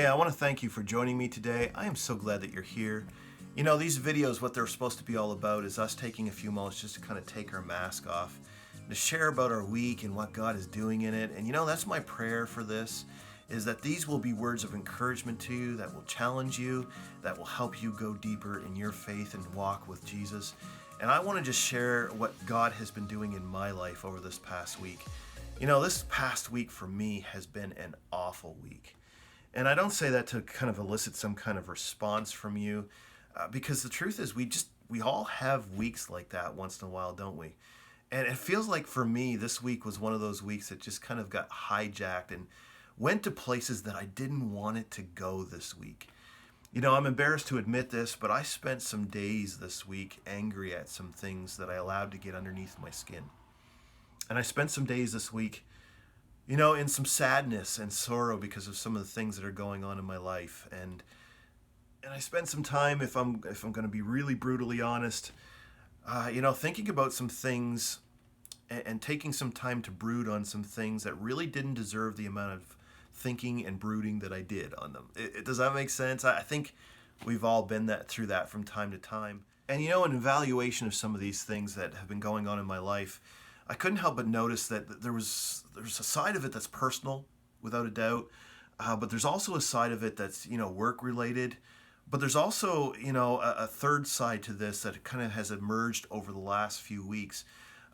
Hey, I want to thank you for joining me today. I am so glad that you're here. You know, these videos, what they're supposed to be all about is us taking a few moments just to kind of take our mask off, to share about our week and what God is doing in it. And you know, that's my prayer for this, is that these will be words of encouragement to you, that will challenge you, that will help you go deeper in your faith and walk with Jesus. And I want to just share what God has been doing in my life over this past week. You know, this past week for me has been an awful week. And I don't say that to kind of elicit some kind of response from you, because the truth is we all have weeks like that once in a while, don't we? And it feels like for me, this week was one of those weeks that just kind of got hijacked and went to places that I didn't want it to go this week. You know, I'm embarrassed to admit this, but I spent some days this week angry at some things that I allowed to get underneath my skin. And I spent some days this week, you know, in some sadness and sorrow because of some of the things that are going on in my life. And I spent some time, if I'm going to be really brutally honest, you know, thinking about some things and taking some time to brood on some things that really didn't deserve the amount of thinking and brooding that I did on them. Does that make sense? I think we've all been through that from time to time. And you know, an evaluation of some of these things that have been going on in my life, I couldn't help but notice that there's a side of it that's personal, without a doubt, but there's also a side of it that's, you know, work related. But there's also, you know, a third side to this that kind of has emerged over the last few weeks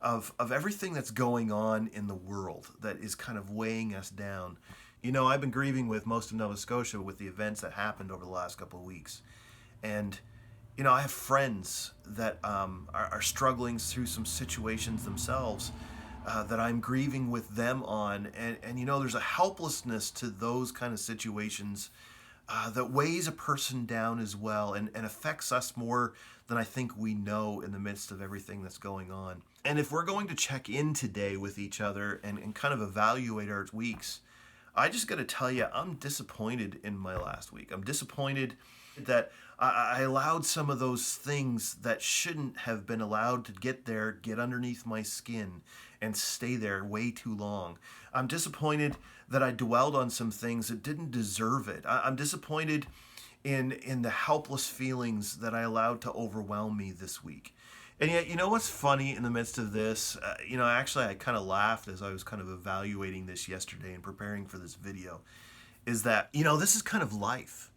of everything that's going on in the world that is kind of weighing us down. You know, I've been grieving with most of Nova Scotia with the events that happened over the last couple of weeks. And you know, I have friends that are struggling through some situations themselves that I'm grieving with them on. And, you know, there's a helplessness to those kind of situations that weighs a person down as well and affects us more than I think we know in the midst of everything that's going on. And if we're going to check in today with each other and kind of evaluate our weeks, I just got to tell you, I'm disappointed in my last week. I'm disappointed that I allowed some of those things that shouldn't have been allowed to get underneath my skin and stay there way too long. I'm disappointed that I dwelled on some things that didn't deserve it. I'm disappointed in the helpless feelings that I allowed to overwhelm me this week. And yet, you know what's funny in the midst of this? You know, actually, I kind of laughed as I was kind of evaluating this yesterday and preparing for this video, is that, you know, this is kind of life.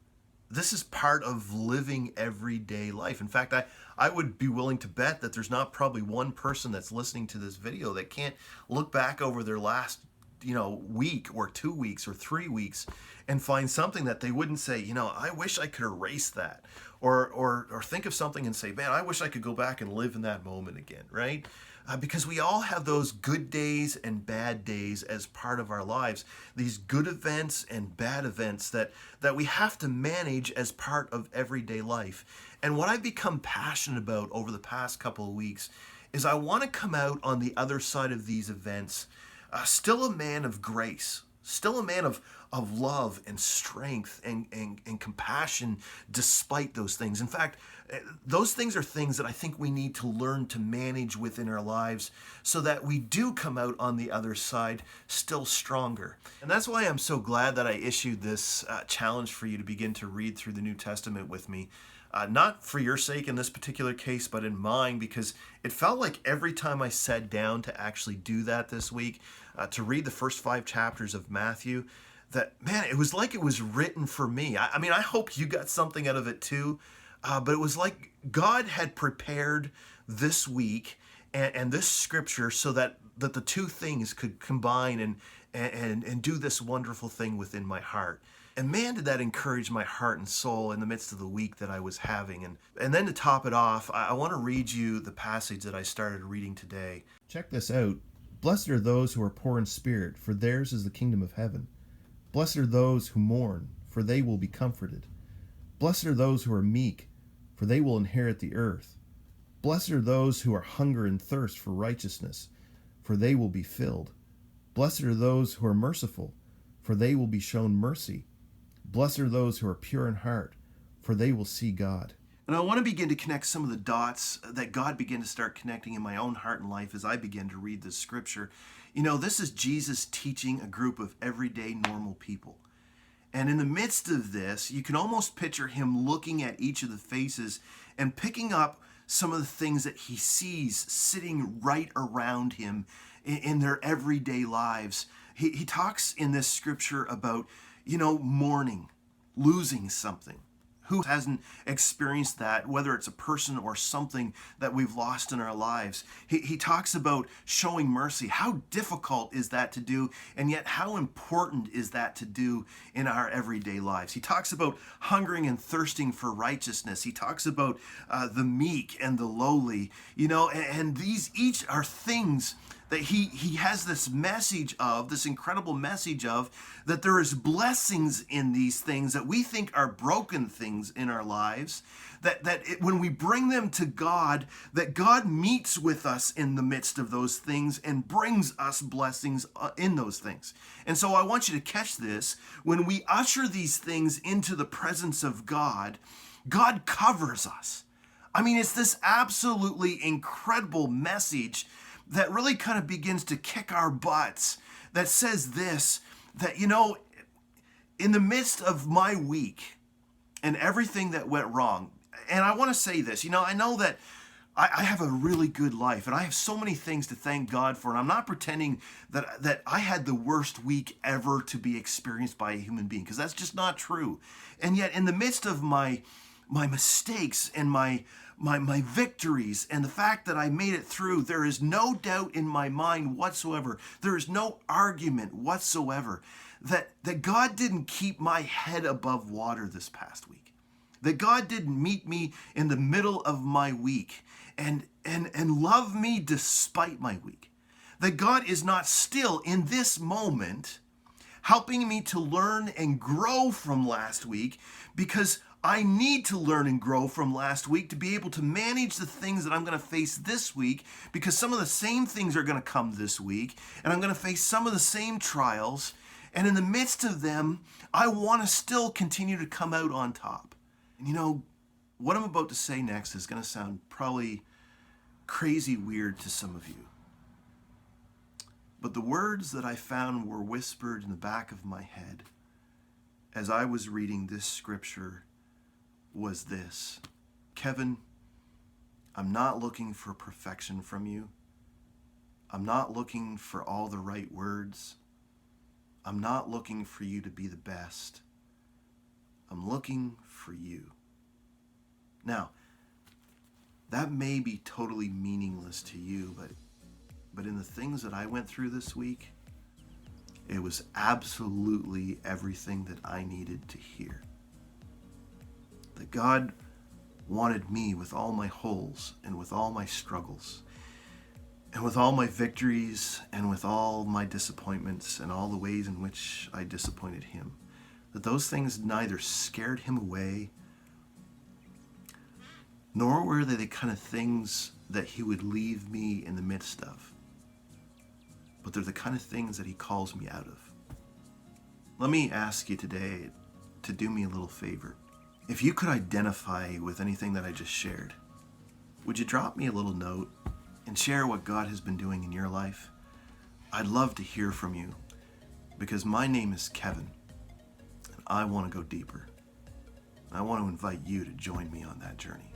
This is part of living everyday life. In fact, I would be willing to bet that there's not probably one person that's listening to this video that can't look back over their last, you know, week or 2 weeks or 3 weeks and find something that they wouldn't say, you know, I wish I could erase that. Or think of something and say, man, I wish I could go back and live in that moment again, right? Because we all have those good days and bad days as part of our lives. These good events and bad events that we have to manage as part of everyday life. And what I've become passionate about over the past couple of weeks is I want to come out on the other side of these events still a man of grace, still a man of love and strength and compassion despite those things. In fact, those things are things that I think we need to learn to manage within our lives so that we do come out on the other side still stronger. And that's why I'm so glad that I issued this challenge for you to begin to read through the New Testament with me. Not for your sake in this particular case, but in mine, because it felt like every time I sat down to actually do that this week, to read the first 5 chapters of Matthew, that, man, it was like it was written for me. I mean, I hope you got something out of it too, but it was like God had prepared this week and this scripture so that the two things could combine and do this wonderful thing within my heart. And man, did that encourage my heart and soul in the midst of the week that I was having. And then to top it off, I want to read you the passage that I started reading today. Check this out. Blessed are those who are poor in spirit, for theirs is the kingdom of heaven. Blessed are those who mourn, for they will be comforted. Blessed are those who are meek, for they will inherit the earth. Blessed are those who are hunger and thirst for righteousness, for they will be filled. Blessed are those who are merciful, for they will be shown mercy. Blessed are those who are pure in heart, for they will see God. And I want to begin to connect some of the dots that God began to start connecting in my own heart and life as I began to read this scripture. You know, this is Jesus teaching a group of everyday normal people. And in the midst of this, you can almost picture him looking at each of the faces and picking up some of the things that he sees sitting right around him in their everyday lives. He talks in this scripture about, mourning, losing something. Who hasn't experienced that, whether it's a person or something that we've lost in our lives? He talks about showing mercy. How difficult is that to do? And yet how important is that to do in our everyday lives? He talks about hungering and thirsting for righteousness. He talks about the meek and the lowly, and these each are things that he has this message of, this incredible message of, that there is blessings in these things that we think are broken things in our lives, when we bring them to God, that God meets with us in the midst of those things and brings us blessings in those things. And so I want you to catch this. When we usher these things into the presence of God, God covers us. I mean, it's this absolutely incredible message that really kind of begins to kick our butts, that says this, that, in the midst of my week and everything that went wrong, and I want to say this, I know that I have a really good life and I have so many things to thank God for, and I'm not pretending that I had the worst week ever to be experienced by a human being, because that's just not true. And yet in the midst of my mistakes and my victories and the fact that I made it through, there is no doubt in my mind whatsoever, there is no argument whatsoever that God didn't keep my head above water this past week. That God didn't meet me in the middle of my week and love me despite my week. That God is not still in this moment helping me to learn and grow from last week, because I need to learn and grow from last week to be able to manage the things that I'm going to face this week, because some of the same things are going to come this week, and I'm going to face some of the same trials. And in the midst of them, I want to still continue to come out on top. And what I'm about to say next is going to sound probably crazy weird to some of you. But the words that I found were whispered in the back of my head as I was reading this scripture was this: Kevin, I'm not looking for perfection from you. I'm not looking for all the right words. I'm not looking for you to be the best. I'm looking for you. Now, that may be totally meaningless to you, but in the things that I went through this week, it was absolutely everything that I needed to hear. That God wanted me, with all my holes and with all my struggles and with all my victories and with all my disappointments and all the ways in which I disappointed him, that those things neither scared him away, nor were they the kind of things that he would leave me in the midst of. But they're the kind of things that he calls me out of. Let me ask you today to do me a little favor. If you could identify with anything that I just shared, would you drop me a little note and share what God has been doing in your life? I'd love to hear from you, because my name is Kevin, and I want to go deeper. I want to invite you to join me on that journey.